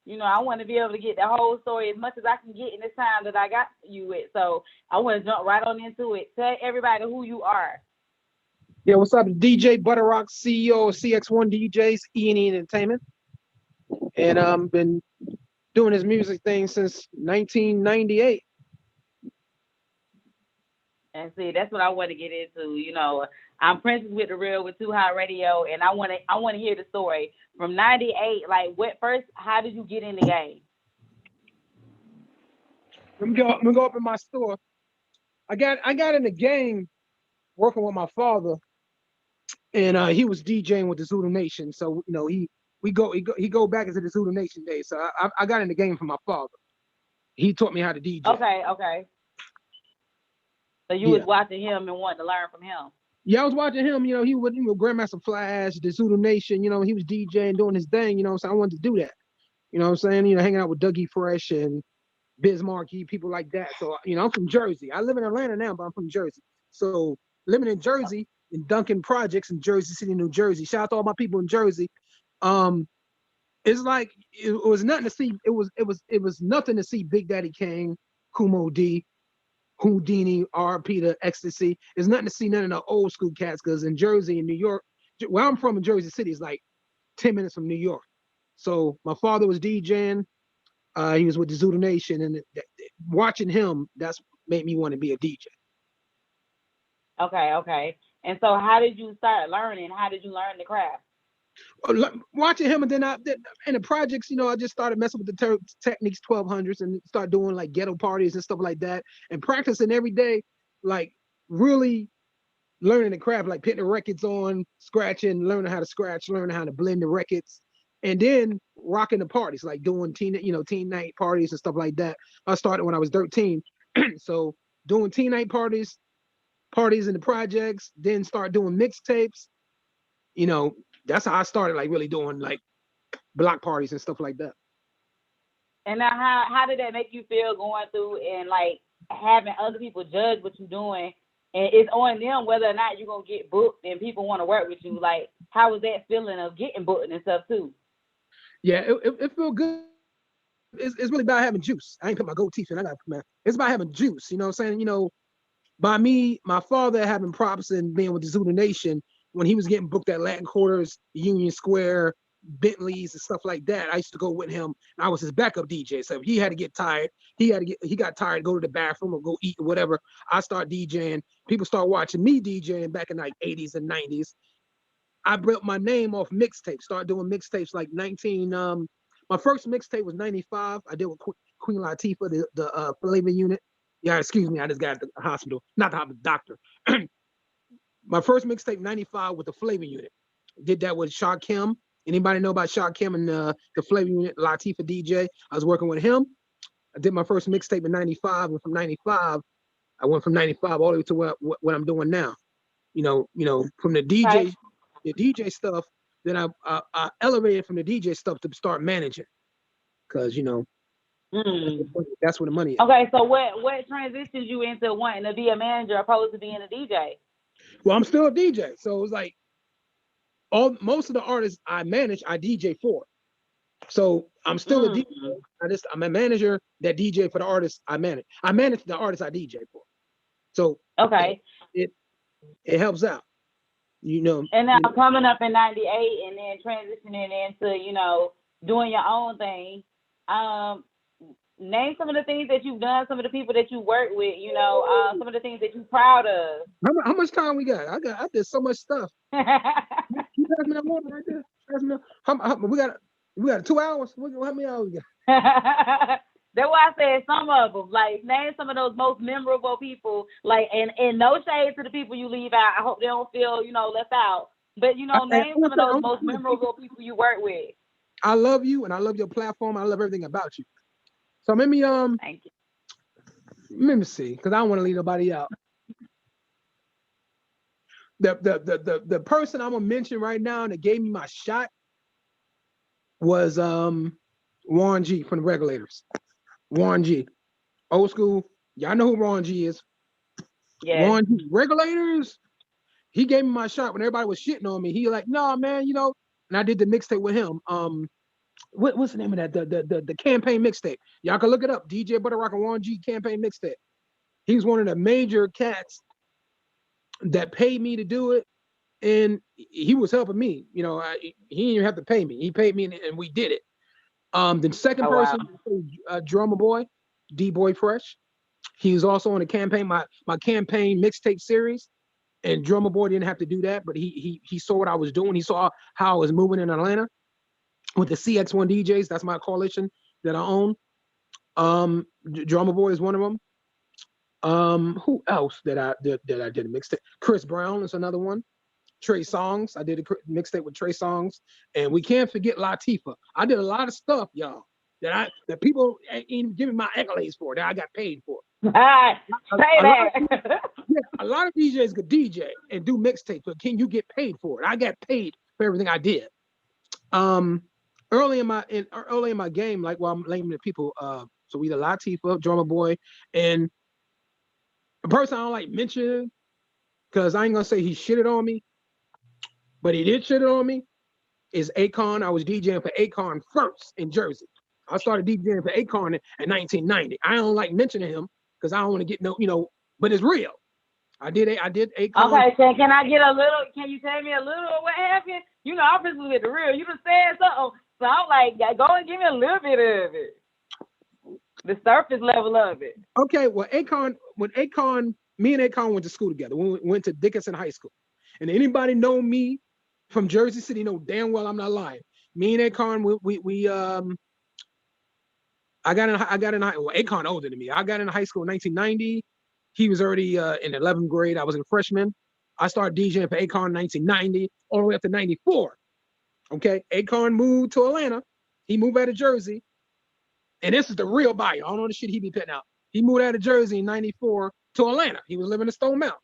I want to be able to get the whole story as much as I can get in this time that I got you with. So I want to jump right on into it. Tell everybody who you are. Yeah, what's up? DJ Butterrock, CEO of CX1 DJs, E&E Entertainment. And been doing this music thing since 1998. And see, that's what I want to get into. I'm Princess with the Real with 2HotRadio, and I want to hear the story from '98. Like, what first? How did you get in the game? Let me go up in my store. I got in the game working with my father, and he was DJing with the Zulu Nation. So he go back into the Zulu Nation days. So I got in the game from my father. He taught me how to DJ. Okay. So you was Yeah. watching him and wanted to learn from him. Yeah, I was watching him. He would Grandmaster Flash, the Zulu Nation. He was DJing, doing his thing. So I wanted to do that. You know what I'm saying? Hanging out with Dougie Fresh and Biz Markie, people like that. So I'm from Jersey. I live in Atlanta now, but I'm from Jersey. So living in Jersey, in Duncan Projects in Jersey City, New Jersey. Shout out to all my people in Jersey. It's like it was nothing to see. It was nothing to see Big Daddy Kane, Kumo D, Houdini, RP to Ecstasy. It's nothing to see none of the old school cats because in Jersey and New York, where I'm from in Jersey City is like 10 minutes from New York. So my father was DJing. He was with the Zulu Nation, and watching him, that's made me want to be a DJ. Okay. And so, how did you start learning? How did you learn the craft? Watching him, and then in the projects, I just started messing with the Techniques 1200s and start doing like ghetto parties and stuff like that, and practicing every day, like really learning the craft, like putting the records on, scratching, learning how to scratch, learning how to blend the records, and then rocking the parties, like doing teen night parties and stuff like that. I started when I was 13, so doing teen night parties in the projects, then start doing mixtapes. You know, that's how I started, like really doing like block parties and stuff like that. And now, how did that make you feel going through and like having other people judge what you're doing, and it's on them whether or not you're gonna get booked and people want to work with you? Like, how was that feeling of getting booked and stuff too? Yeah, it felt good. It's really about having juice. I ain't put my gold teeth in. I got man. It's about having juice. You know what I'm saying? By me, my father having props and being with the Zulu Nation, when he was getting booked at Latin Quarters, Union Square, Bentley's and stuff like that, I used to go with him. And I was his backup DJ. So if he had to get tired, he got tired, go to the bathroom or go eat or whatever. I start DJing. People start watching me DJing back in like 80s and 90s. I built my name off mixtapes. Started doing mixtapes like 19. My first mixtape was 95. I did with Queen Latifah, the Flavor Unit. Yeah, excuse me, I just got at the hospital. Not the doctor. My first mixtape 95 with the Flavor Unit. Did that with Shaw Kim. Anybody know about Shaw Kim and the Flavor Unit, Latifah DJ? I was working with him. I did my first mixtape in 95, and from 95, I went from 95 all the way to what I'm doing now. From Okay. the DJ stuff, then I elevated from the DJ stuff to start managing. Because, Mm. that's where the money is. Okay. So what transitions you into wanting to be a manager opposed to being a DJ? Well, I'm still a DJ. So it's like most of the artists I manage, I DJ for. So I'm still a DJ. Mm. I'm a manager that DJ for the artists I manage. I manage the artists I DJ for. So Okay. it it helps out. You know, And now coming up in '98 and then transitioning into doing your own thing. Um, Name some of the things that you've done, some of the people that you work with. Some of the things that you're proud of. how much time we got? I did so much stuff. You pass me that water right there. Pass me that. We got 2 hours. How many hours we got? That's why I said some of them. Like, name some of those most memorable people. Like, and no shade to the people you leave out. I hope they don't feel, left out. But, name some of those most memorable people you work with. I love you, and I love your platform. I love everything about you. So Thank you. let me see, because I don't want to leave nobody out. The person I'm gonna mention right now that gave me my shot was Warren G from the Regulators. Warren G, old school. Y'all know who Warren G is. Yeah. Warren G, Regulators. He gave me my shot when everybody was shitting on me. He like, no, man, and I did the mixtape with him. what's the name of that? The campaign mixtape. Y'all can look it up. DJ Butterrock and Warren G campaign mixtape. He was one of the major cats that paid me to do it, and he was helping me. You know, he didn't even have to pay me. He paid me, and we did it. The second person, Drummer Boy, D-Boy Fresh. He was also on the campaign, my campaign mixtape series. And Drummer Boy didn't have to do that, but he saw what I was doing. He saw how I was moving in Atlanta with the CX1 DJs. That's my coalition that I own. Drummer Boy is one of them. Who else that I did a mixtape? Chris Brown is another one. Trey Songz. I did a mixtape with Trey Songz. And we can't forget Latifah. I did a lot of stuff, y'all, that people ain't giving my accolades for, that I got paid for. Yeah, a lot of DJs could DJ and do mixtapes, but can you get paid for it? I got paid for everything I did. Early in my game, like while I'm naming the people, so either Latifah, Drummer Boy, and a person I don't like mentioning, because I ain't gonna say he shitted on me, but he did shit on me, is Akon. I was DJing for Akon first in Jersey. I started DJing for Akon in 1990. I don't like mentioning him because I don't want to get but it's real. I did Akon. Okay, so can you tell me a little of what happened? You know, I'm just with the real. You just said something, so I'm like, go and give me a little bit of it. The surface level of it. Okay, well, me and Akon went to school together. We went to Dickinson High School. And anybody know me from Jersey City know damn well I'm not lying. Me and Akon, I got in Akon older than me. I got into high school in 1990. He was already in 11th grade. I was a freshman. I started DJing for Akon in 1990, all the way up to 94. Okay, Akon moved to Atlanta. He moved out of Jersey. And this is the real bio. I don't know the shit he be putting out. He moved out of Jersey in 94 to Atlanta. He was living in Stone Mountain.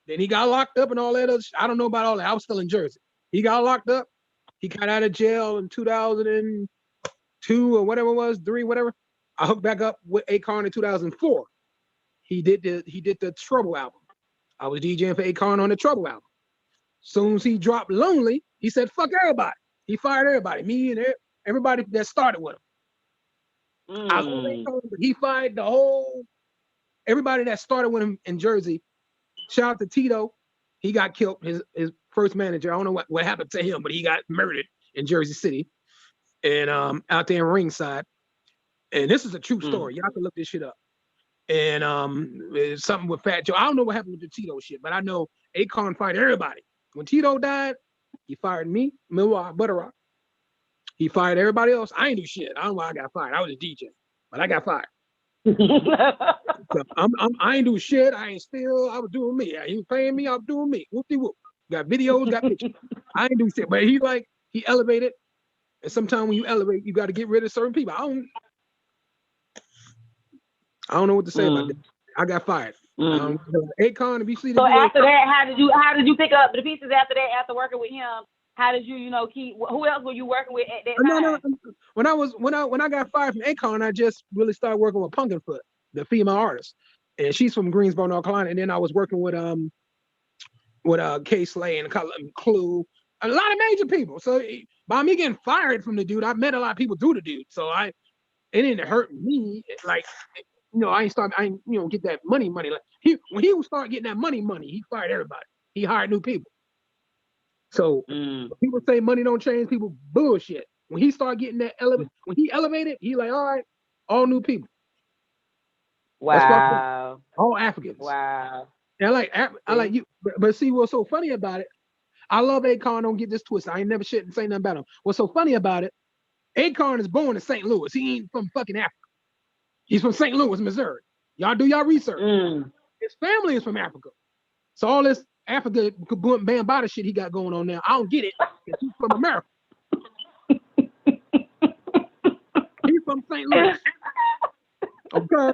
Then he got locked up and all that other shit. I don't know about all that. I was still in Jersey. He got locked up. He got out of jail in 2002 or whatever it was, 3, whatever. I hooked back up with Akon in 2004. He did the Trouble album. I was DJing for Akon on the Trouble album. Soon as he dropped Lonely, he said, fuck everybody. He fired everybody, me and everybody that started with him. I love Akon, but he fired everybody that started with him in Jersey. Shout out to Tito. He got killed, his first manager. I don't know what happened to him, but he got murdered in Jersey City and out there in Ringside. And this is a true story. Y'all can look this shit up. And it's something with Fat Joe. I don't know what happened with the Tito shit, but I know Akon fired everybody. When Tito died, he fired me, Butterrock. He fired everybody else. I ain't do shit. I don't know why I got fired. I was a DJ, but I got fired. So I ain't do shit. I ain't steal. I was doing me. He was paying me. I was doing me. Whoopty whoop. Got videos, got pictures. I ain't do shit. But he elevated. And sometimes when you elevate, you got to get rid of certain people. I don't know what to say about that. I got fired. Akon, if you see the So video, after that, how did you pick up the pieces after that? After working with him, how did you keep? Who else were you working with at that time? No. When I got fired from Akon, I just really started working with Punkin Foot, the female artist, and she's from Greensboro, North Carolina. And then I was working with K Slay and Clue, a lot of major people. So by me getting fired from the dude, I met a lot of people through the dude. So it didn't hurt me. Like, I ain't get that money. Like when he would start getting that money, he fired everybody. He hired new people. So when people say money don't change people, bullshit. When he started getting that when he elevated, he like, all right, all new people. Wow. All Africans. Wow. And I like you, but see what's so funny about it? I love Akon. Don't get this twisted. I ain't never shit and say nothing about him. What's so funny about it? Akon is born in St. Louis. He ain't from fucking Africa. He's from St. Louis, Missouri. Y'all do y'all research. His family is from Africa. So all this Africa Bambaataa shit he got going on now, I don't get it. He's from America. He's from St. Louis. Okay?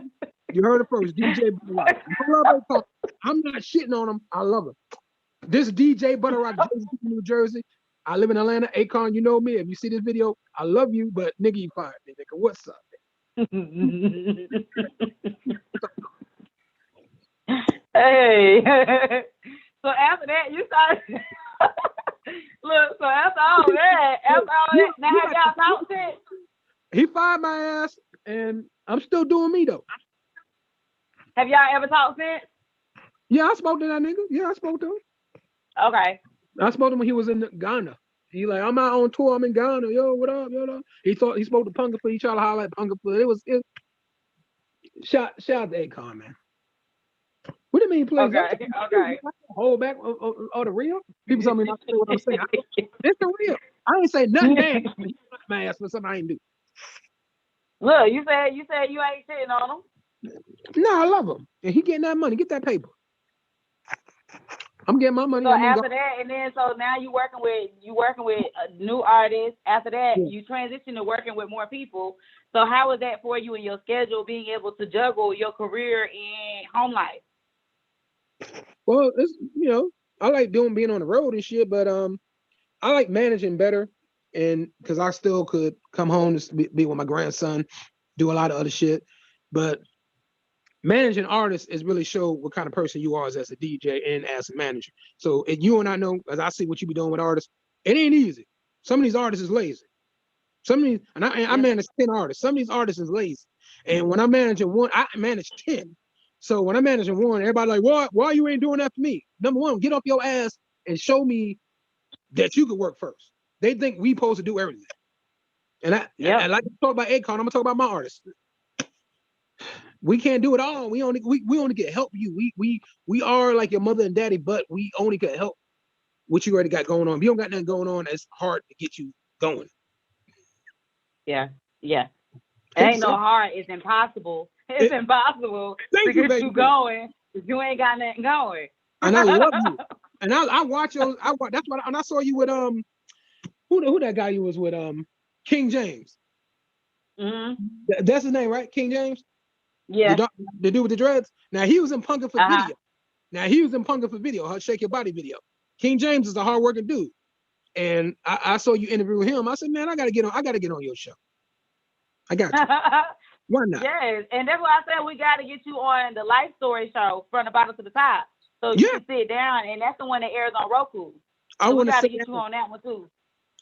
You heard it first. DJ Butterrock. I'm not shitting on him. I love him. This DJ Butterrock, New Jersey. I live in Atlanta. Akon, you know me. If you see this video, I love you, but nigga, you fired me. Nigga, what's up? Hey. So after that, you started. Look, so after all that, now have y'all talked since? He fired my ass, and I'm still doing me though. Have y'all ever talked since? Yeah, I spoke to that nigga. Yeah, I spoke to him. Okay. I spoke to him when he was in Ghana. He like, I'm out on tour. I'm in Ghana. Yo, what up? Yo. He thought he spoke to Punkin Foot. He tried to holler at Punkin Foot. It shout out to Akon, man. What do you mean, please? Okay. Hold back or the real? People tell me not to say what I'm saying. It's the real. I ain't say nothing bad. He slapped my ass for something I ain't do. Look, you said you ain't shitting on him. No, I love him. And he getting that money. Get that paper. I'm getting my money. So after that, and then so now you working with new artists. After that, you transition to working with more people. So how is that for you in your schedule, being able to juggle your career and home life? Well, it's I like being on the road and shit, but I like managing better, and because I still could come home to be with my grandson, do a lot of other shit, but managing artists is really show what kind of person you are as a DJ and as a manager. So if you and I know, as I see what you be doing with artists, it ain't easy. Some of these artists is lazy. Some of these, and I manage 10 artists. Some of these artists is lazy. And when I'm managing one, I manage 10. So when I'm managing one, everybody like, why you ain't doing that for me? Number one, get off your ass and show me that you could work first. They think we supposed to do everything. And and like I talk about Akon, I'm gonna talk about my artists. We can't do it all. We only can help you. We are like your mother and daddy, but we only can help what you already got going on. If you don't got nothing going on, it's hard to get you going. Yeah. It ain't no hard. It's impossible. It's impossible to get you going if you ain't got nothing going. And I love you. And I watch your. That's what. And I saw you with who that guy you was with King James. Mm-hmm. That's his name, right? King James. Yeah. The dude with the dreads. Now he was in Punkin Foot video. Now he was in Punkin Foot video, her Shake Your Body video. King James is a hardworking dude. And I saw you interview him. I said, man, I gotta get on your show. I got you. Why not? Yes, and that's why I said we gotta get you on the Life Story show from the bottom to the top. So you can sit down, and that's the one that airs on Roku. So we gotta get you on that one too.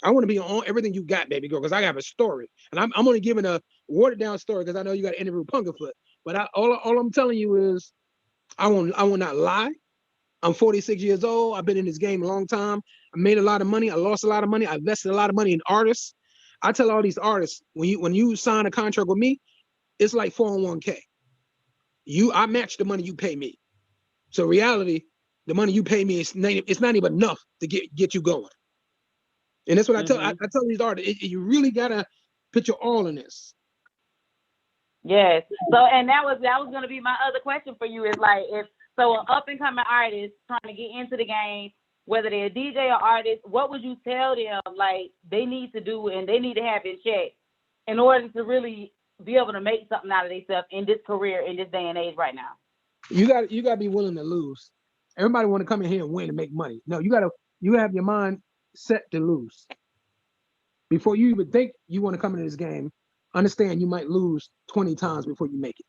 I want to be on everything you got, baby girl, because I have a story. And I'm only giving a watered down story because I know you got to interview Punkin Foot. But all I'm telling you is I will not lie. I'm 46 years old. I've been in this game a long time. I made a lot of money. I lost a lot of money. I invested a lot of money in artists. I tell all these artists, when you sign a contract with me, it's like 401k. I match the money you pay me. So reality, the money you pay me it's not even enough to get you going. And that's what I tell these artists. You really gotta put your all in this. Yes. So, and that was gonna be my other question for you. Is like, if an up and coming artist trying to get into the game, whether they're a DJ or artist, what would you tell them like they need to do and they need to have in check in order to really be able to make something out of themselves in this career in this day and age right now? You gotta be willing to lose. Everybody want to come in here and win and make money. No, you have your mind set to lose. Before you even think you want to come into this game, understand you might lose 20 times before you make it.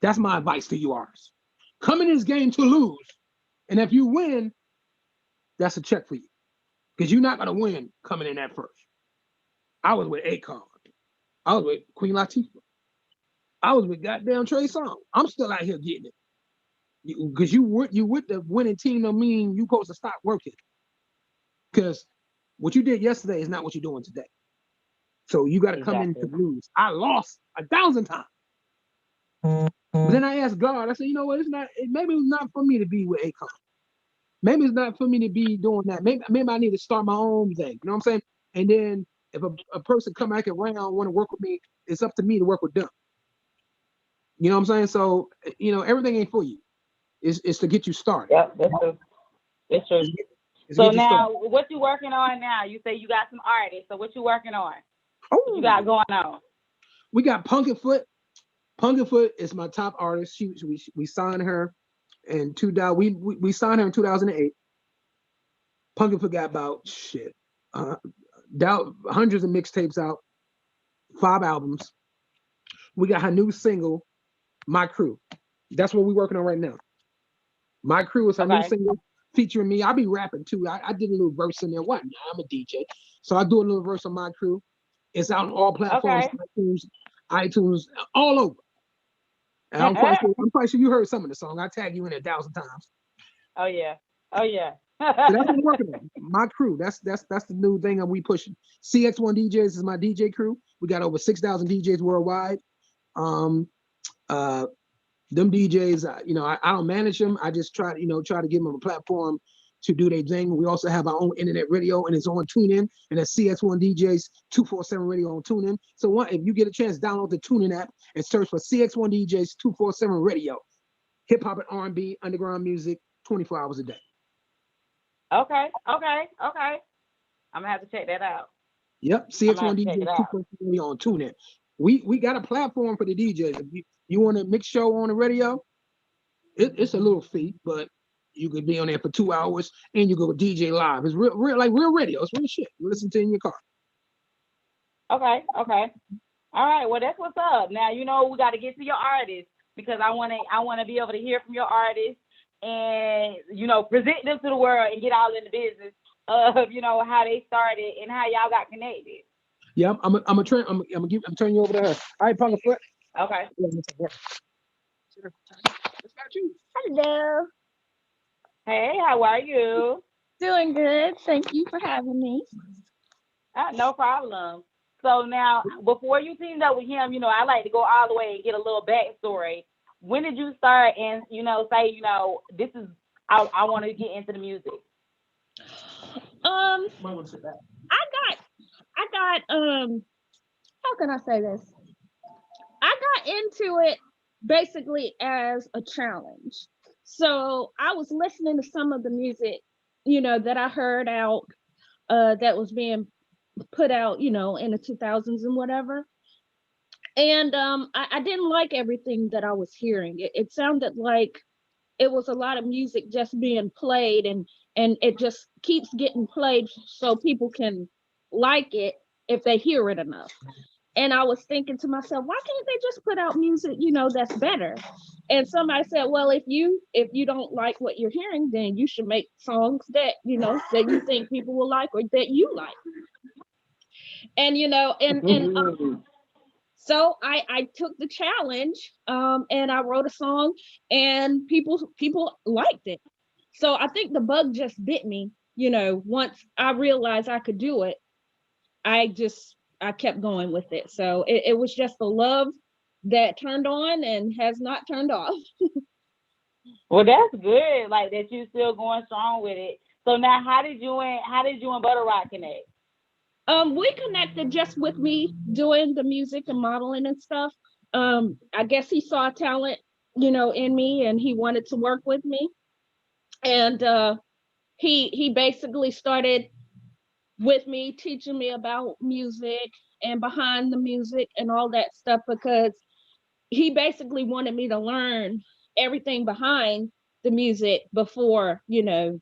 That's my advice to you artists. Come in this game to lose. And if you win, that's a check for you. Because you're not going to win coming in at first. I was with Akon. I was with Queen Latifah. I was with goddamn Trey Songz. I'm still out here getting it. Because you with the winning team don't mean you supposed to stop working. Because what you did yesterday is not what you're doing today. So you got to come in to lose. I lost 1,000 times. But then I asked God, I said, you know what? Maybe it's not for me to be with Akon. Maybe it's not for me to be doing that. Maybe I need to start my own thing. You know what I'm saying? And then if a person come back around want to work with me, it's up to me to work with them. You know what I'm saying? So, everything ain't for you. It's to get you started. Yeah, that's true. That's true. So now, what you working on now? You say you got some artists. So what you working on? What you got going on? We got Punkin Foot. Punkin Foot is my top artist. We signed her in we signed her in 2008. Punkin Foot got about hundreds of mixtapes out, 5 albums. We got her new single, My Crew. That's what we're working on right now. My Crew is her new single. featuring me. I'll be rapping too. I did a little verse in there. What? I'm a DJ, so I do a little verse on my crew. It's out on all platforms, Okay. iTunes, all over. And I'm quite sure you heard some of the song. I tag you in it 1,000 times. Oh yeah. Oh yeah. So that's what I'm working on. My crew. That's the new thing that we pushing. CX1 DJs is my DJ crew. We got over 6,000 DJs worldwide. Um, uh, them DJs, I don't manage them. I just try to give them a platform to do their thing. We also have our own internet radio, and it's on TuneIn, and that's CX1 DJs 247 radio on TuneIn. So if you get a chance, download the TuneIn app and search for CX1 DJs 247 radio, hip hop and R&B, underground music, 24 hours a day. Okay. I'm gonna have to check that out. Yep, CX1 DJs 247 radio on TuneIn. We got a platform for the DJs. If you want a mix show on the radio, it's a little fee, but you could be on there for 2 hours and you go DJ live. It's real radio. It's real shit. You listen to it in your car. Okay. All right. Well, that's what's up. Now we got to get to your artists because I wanna be able to hear from your artists and present them to the world and get all in the business of how they started and how y'all got connected. Yeah, I'm turning you over to her. All right, Punkin Foot. Okay. Hello. Hey, how are you? Doing good. Thank you for having me. No problem. So now, before you teamed up with him, I like to go all the way and get a little backstory. When did you start and, say, this is, I want to get into the music? I got, how can I say this? I got into it basically as a challenge. So I was listening to some of the music, that I heard out, that was being put out, in the 2000s and whatever. And I didn't like everything that I was hearing. It sounded like it was a lot of music just being played and it just keeps getting played so people can like it if they hear it enough. And I was thinking to myself, why can't they just put out music, that's better? And somebody said, well, if you don't like what you're hearing, then you should make songs that, that you think people will like or that you like. And, so I took the challenge and I wrote a song and people liked it. So I think the bug just bit me, once I realized I could do it, I kept going with it. So it was just the love that turned on and has not turned off. Well, that's good. Like that you still going strong with it. So now how did you and Butterrock connect? We connected just with me doing the music and modeling and stuff. I guess he saw talent, in me and he wanted to work with me. And he basically started with me, teaching me about music and behind the music and all that stuff, because he basically wanted me to learn everything behind the music before, you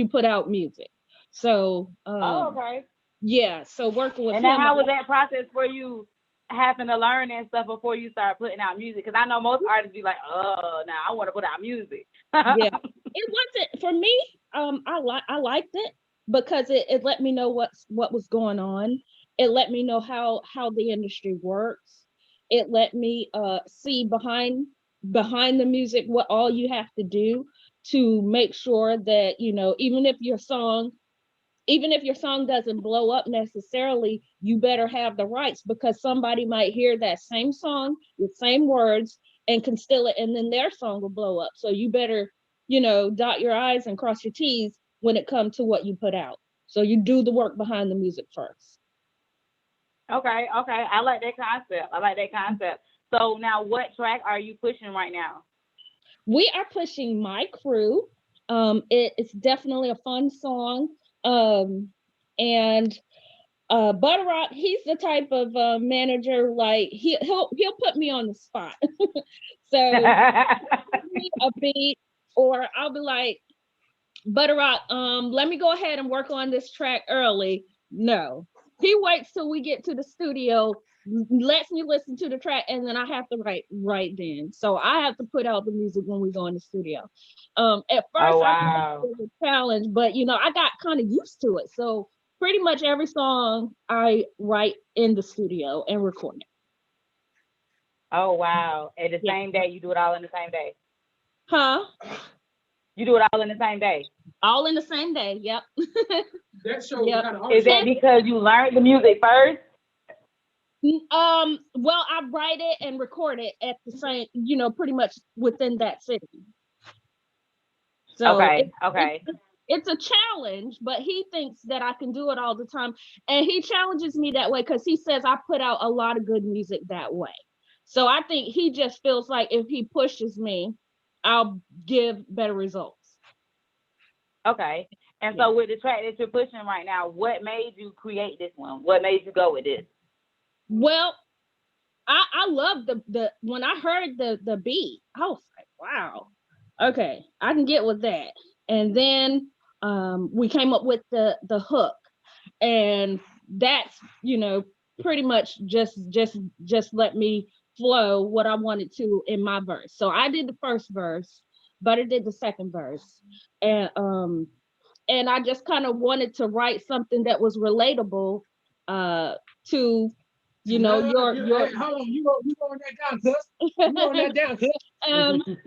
put out music. So, okay. Yeah, so working with him. And how was that process for you having to learn and stuff before you start putting out music? Because I know most artists be like, oh, now I want to put out music. Yeah, it wasn't for me. I liked it because it let me know what was going on. It let me know how the industry works. It let me see behind the music what all you have to do to make sure that even if your song doesn't blow up necessarily, you better have the rights, because somebody might hear that same song with same words and can steal it, and then their song will blow up. So you better, dot your I's and cross your T's when it comes to what you put out. So you do the work behind the music first. Okay. I like that concept. So now what track are you pushing right now? We are pushing My Crew. It's definitely a fun song. And Butterrock, he's the type of manager, like he'll put me on the spot. So a beat, or I'll be like, Butterrock, let me go ahead and work on this track early. No, he waits till we get to the studio lets me listen to the track, and then I have to write right then. So I have to put out the music when we go in the studio. At first, Oh I thought wow. it was a challenge, but I got kind of used to it. So pretty much every song I write in the studio and record it. Oh wow. At the Yeah. same day, you do it all in the same day. Huh? You do it all in the same day. All in the same day. Yep. That shows Yep. kind of Is that because you learned the music first? Well, I write it and record it at the same, pretty much within that city. So Okay. Okay. it's a challenge, but he thinks that I can do it all the time. And he challenges me that way because he says I put out a lot of good music that way. So I think he just feels like if he pushes me, I'll give better results. Okay. And Yeah. so with the track that you're pushing right now, what made you create this one? What made you go with this? Well, I love the when I heard the beat, I was like, wow, okay, I can get with that. And then we came up with the hook, and that's pretty much just let me flow what I wanted to in my verse. So I did the first verse, Butter did the second verse, and I just kind of wanted to write something that was relatable to your Hey, hold on, you wrote that down, cuz. You wrote that down, cuz. I wanted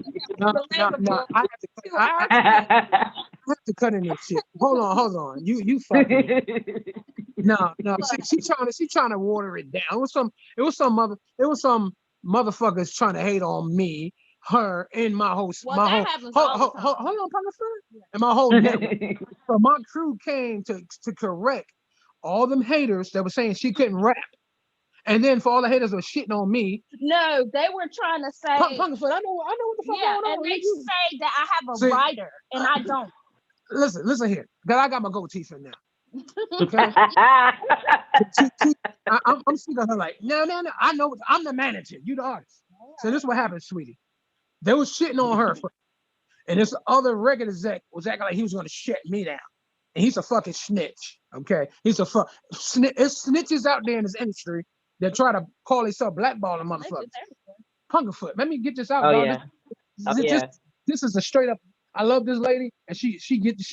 something that was relatable I have to, to our team. I have to cut in this shit. Hold on. You fucking. No. She trying to water it down. It was some motherfuckers trying to hate on me, her, and my whole Well, my that whole happens hold, all hold, the hold, time. hold on, Punkin Foot, and my whole network. So my crew came to correct all them haters that were saying she couldn't rap. And then for all the haters that were shitting on me, No, they were trying to say, Punkin Foot, I know what the fuck yeah, going on. and they say that I have a See, writer, and I don't. listen here, cause I got my goatee for now. Okay, I'm speaking to her like, no, I know I'm the manager, you the artist. So this is what happened, sweetie. They was shitting on her, and this other record exec was acting like he was gonna shut me down. And he's a fucking snitch. Okay, he's a it's snitches out there in this industry that try to call themselves blackballing motherfuckers. Punkin Foot, let me get this out, Oh dog. yeah. Oh This, yeah. this is a straight up. I love this lady, and she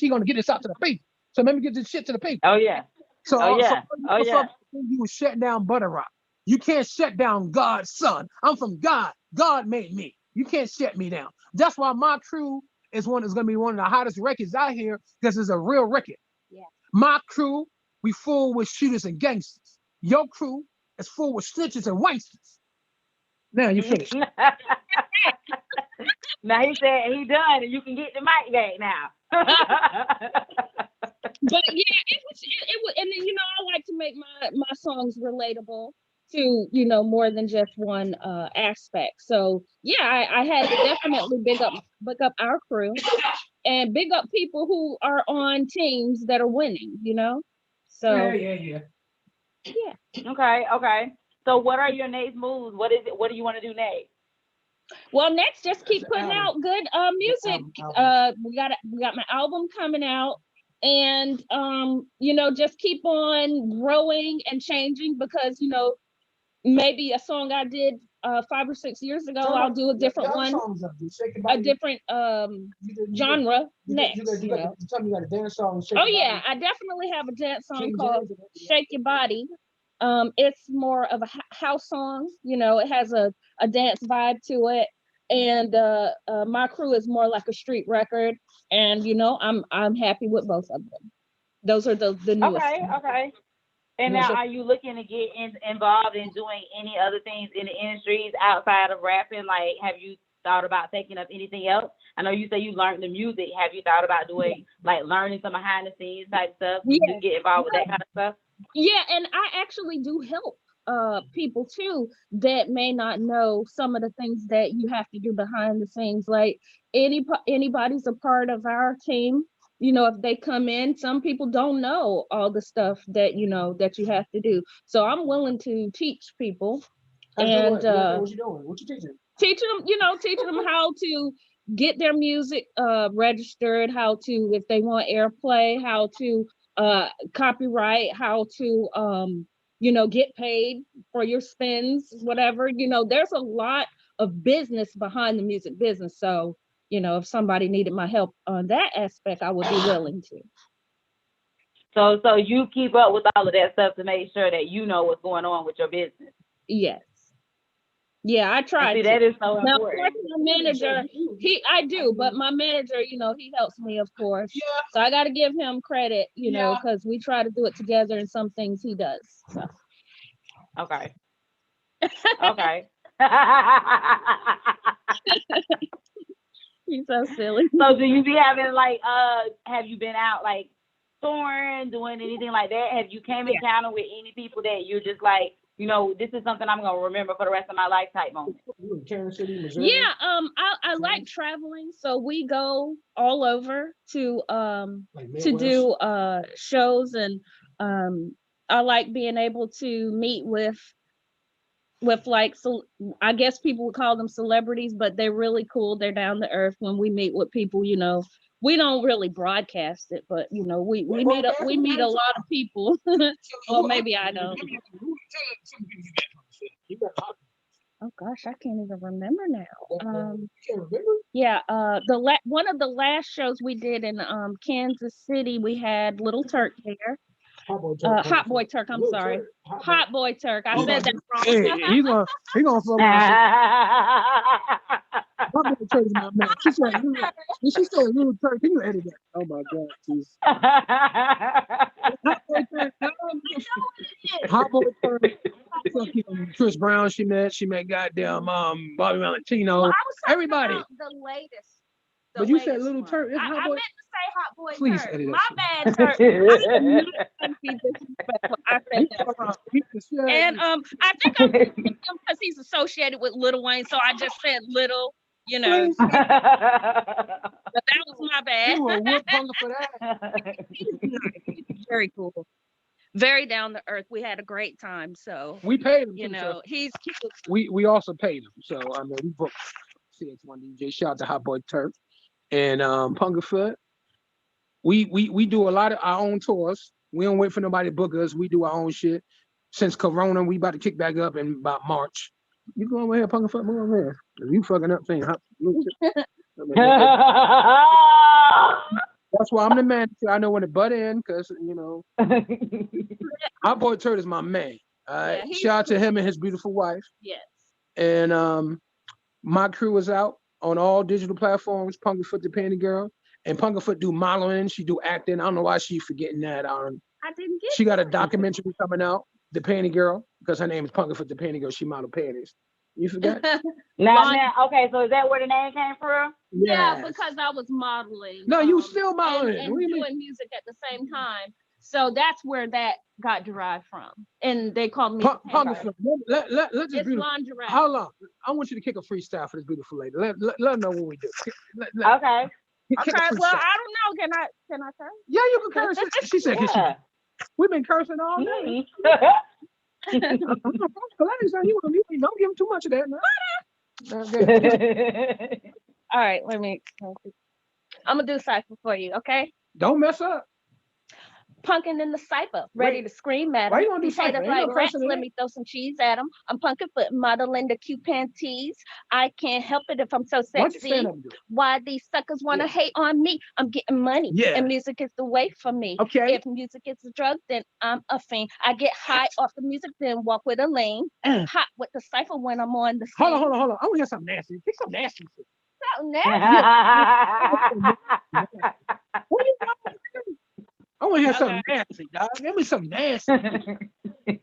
gonna get this out to the people. So let me get this shit to the people. Oh yeah. So, Oh yeah. all you Oh yeah. motherfuckers think you was shut down Butterrock. You can't shut down God's son. I'm from God. God made me. You can't shut me down. That's why my crew is gonna be one of the hottest records out here because it's a real record. Yeah. My crew, we full with shooters and gangsters. Your crew is full with snitches and wanksters. Now you finished. Now he said he done, and you can get the mic back now. But yeah, it was, and then I like to make my songs relatable to more than just one aspect. So yeah, I had to definitely big up our crew and big up people who are on teams that are winning. So Yeah. Okay. So what are your next moves? What is it? What do you want to do next? Well, next, just keep putting out good music. We got my album coming out, and just keep on growing and changing because maybe a song I did 5 or 6 years ago, I'll do a different one, a different genre next. You tell me you got a dance song. Oh yeah, I definitely have a dance song called "Shake Your Body." It's more of a house song. It has a dance vibe to it, and my crew is more like a street record. And I'm happy with both of them. Those are the newest. Okay. And now, are you looking to get involved in doing any other things in the industries outside of rapping? Like, have you thought about taking up anything else? I know you say you learned the music. Have you thought about doing like learning some behind the scenes type stuff? Yeah. To get involved with that kind of stuff? Yeah, and I actually do help people too that may not know some of the things that you have to do behind the scenes. Like anybody's a part of our team. If they come in, some people don't know all the stuff that that you have to do. So I'm willing to teach people. And what you doing? What you teaching? Teaching them how to get their music registered, how to, if they want airplay, how to copyright, how to get paid for your spins, whatever. There's a lot of business behind the music business. So, if somebody needed my help on that aspect, I would be willing to. So you keep up with all of that stuff to make sure that you know what's going on with your business. Yes. Yeah, I try to. That is so now, important. of course, my manager, I do, but my manager, he helps me, of course. Yeah. So I got to give him credit, because we try to do it together, and some things he does. So. Okay. Okay. You're so silly. So do you be having like have you been out like touring, doing anything like that? Have you came encounter with any people that you're just like, this is something I'm gonna remember for the rest of my life type moment? Yeah, I like traveling, so we go all over to do shows, and I like being able to meet with like, so I guess people would call them celebrities, but they're really cool. They're down to earth. When we meet with people, we don't really broadcast it, but we meet a lot of people. Well, maybe I don't. Oh gosh, I can't even remember now. Yeah, one of the last shows we did in Kansas City, we had Little Turk there. Hot Boy Turk. I'm sorry. Hot Boy Turk. I said that wrong. Hey, he gonna Hot Boy Turk is my man. She said Little Turk. Can you edit that? Oh my God, jeez. Hot Boy Turk. Chris Brown. She met goddamn Bobby Valentino. Well, everybody. The latest. But you said Little Turk. I meant to say Hot Boy Please Turk. edit that My shit. bad, Turk. I didn't mean to be disrespectful. I said that wrong. And I think I'm him because he's associated with Lil Wayne, so I just said Little, But that was my bad. You were whoop hunger for that. He's very cool. Very down to earth. We had a great time. So we paid him. He's we also paid him. So I mean, we booked CX1 DJ. Shout out to Hot Boy Turk and Punkin Foot. We do a lot of our own tours. We don't wait for nobody to book us. We do our own shit. Since Corona, we about to kick back up in about March. You go over here, Punkin Foot, move over here. You fucking up saying that's why I'm the man. I know when to butt in, because Hot Boy Turd is my man. All right. Yeah, shout out to him and his beautiful wife. Yes. And my crew is out on all digital platforms. Punkin Foot the Panty Girl, and Punkin Foot do modeling. She do acting. I don't know why she's forgetting that. I didn't get. She got a documentary coming out, The Panty Girl, because her name is Punkin Foot the Panty Girl. She model panties. You forgot? now, okay, so is that where the name came from? Yeah, because I was modeling. No, you still modeling. And doing music at the same time. So that's where that got derived from. And they called me Punkin Foot. Let's just it's lingerie. How long? I want you to kick a freestyle for this beautiful lady. Let her know what we do. Okay. Okay, well, I don't know. Can I curse? Yeah, you can curse. She said, yeah. We've been cursing all day. You don't give him too much of that. All right, I'm gonna do a cipher for you, okay? Don't mess up. Punkin in the cipher, ready to scream at him. Why you want to do cipher? Like rats, let me throw some cheese at him. I'm Punkin Foot, modeling the cute panties. I can't help it if I'm so sexy. Why these suckers want to hate on me? I'm getting money, and music is the way for me. Okay. If music is a drug, then I'm a fiend. I get high off the music, then walk with a lean. Hot with the cipher when I'm on the scene. Hold on. I want to hear something nasty. Pick some nasty shit. Something nasty? What you talking? I want to hear something nasty, dog. Give me something nasty. All right.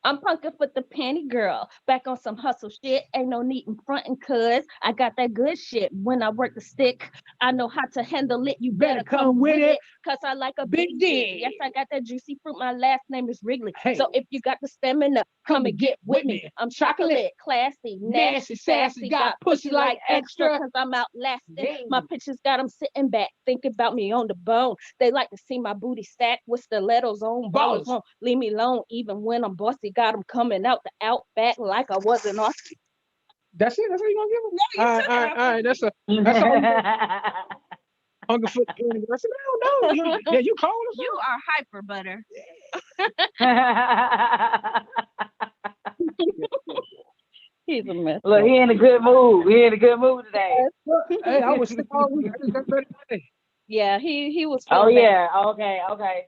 I'm Punkin Foot the Panty Girl. Back on some hustle shit. Ain't no need in frontin', cuz I got that good shit. When I work the stick, I know how to handle it. You better come with it, cuz I like a big dick. Yes, I got that juicy fruit. My last name is Wrigley. Hey. So if you got the stamina, come and get with me. I'm chocolate, classy, nasty, sassy. Got pussy like extra, cuz I'm outlasting. Dang. My pictures got them sitting back, thinking about me on the bone. They like to see my booty stacked with stilettos on. Ballers won't leave me alone, even when I'm bossy. Got them coming out the outback like I wasn't Aussie. That's it? That's what you gonna give them? No, all right. That's all. Punkin Foot. I said, I don't know. Yeah, you called us. You are hyper, butter. He's a mess. Look, he in a good mood. He in a good mood today. Hey, I was sick all week. I just got better today. Yeah, he was. Oh feeling bad. yeah. Okay.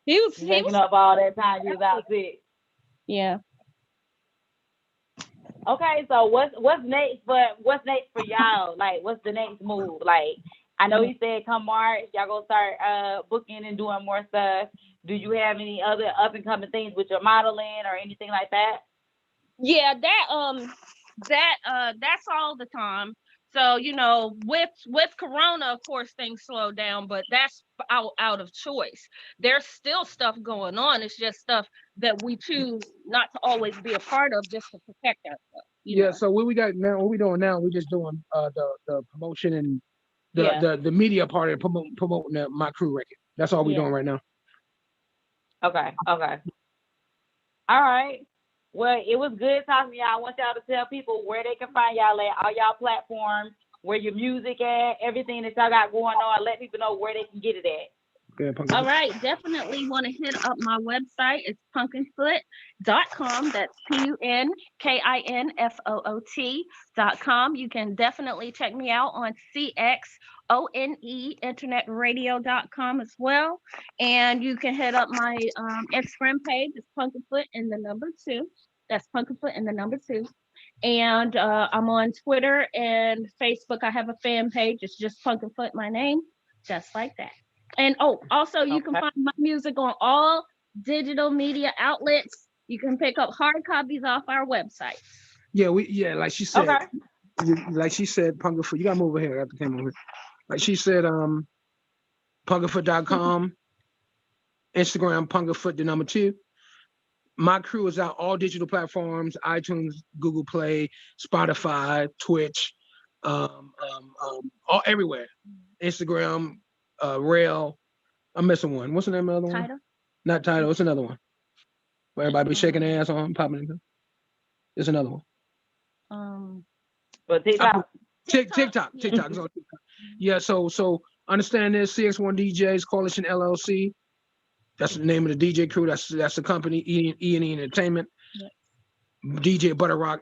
He was Waking up all that time you was out sick. Yeah. Okay, so what's next for y'all? Like, what's the next move? Like, I know you said come March, y'all gonna start booking and doing more stuff. Do you have any other up and coming things with your modeling or anything like that? Yeah, that's all the time. So, with Corona, of course, things slow down, but that's out of choice. There's still stuff going on. It's just stuff that we choose not to always be a part of just to protect ourselves. Yeah. So what we got now? What we doing now? We just doing the promotion and the media part of promoting my crew record. That's all we doing right now. Okay. All right. Well, it was good talking to y'all. I want y'all to tell people where they can find y'all at all y'all platforms, where your music at, everything that y'all got going on. Let people know where they can get it at. All right, definitely want to hit up my website. It's punkinfoot.com. That's punkinfoot.com. You can definitely check me out on CXONE internetradio.com as well. And you can hit up my Instagram page. It's Punkin Foot and the number 2. That's Punkin Foot and the number 2. And I'm on Twitter and Facebook. I have a fan page. It's just Punkin Foot, my name, just like that. And also you can find my music on all digital media outlets. You can pick up hard copies off our website. Yeah, like she said, Punkin Foot. You gotta move over here after came over here. Like she said, punkinfoot.com, Instagram, Punkin Foot, the number 2. My crew is out all digital platforms: iTunes, Google Play, Spotify, Twitch, all everywhere. Instagram. Rail. I'm missing one. What's the name of the other one? Tidal? Not Tidal. What's another one? Where everybody be shaking their ass on, popping into. There's another one. But TikTok. TikTok. TikTok is on TikTok. Yeah. So understand this. CX1 DJs Coalition LLC. That's the name of the DJ crew. That's the company. E&E Entertainment. Yep. DJ Butterrock.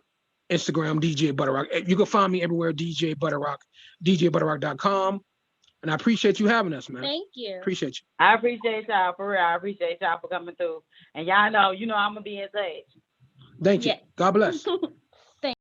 Instagram DJ Butterrock. You can find me everywhere. DJ Butterrock. DJButterrock.com. And I appreciate you having us, man. Thank you. Appreciate you. I appreciate y'all, for real. I appreciate y'all for coming through. And y'all know, I'm going to be in touch. Thank you. God bless.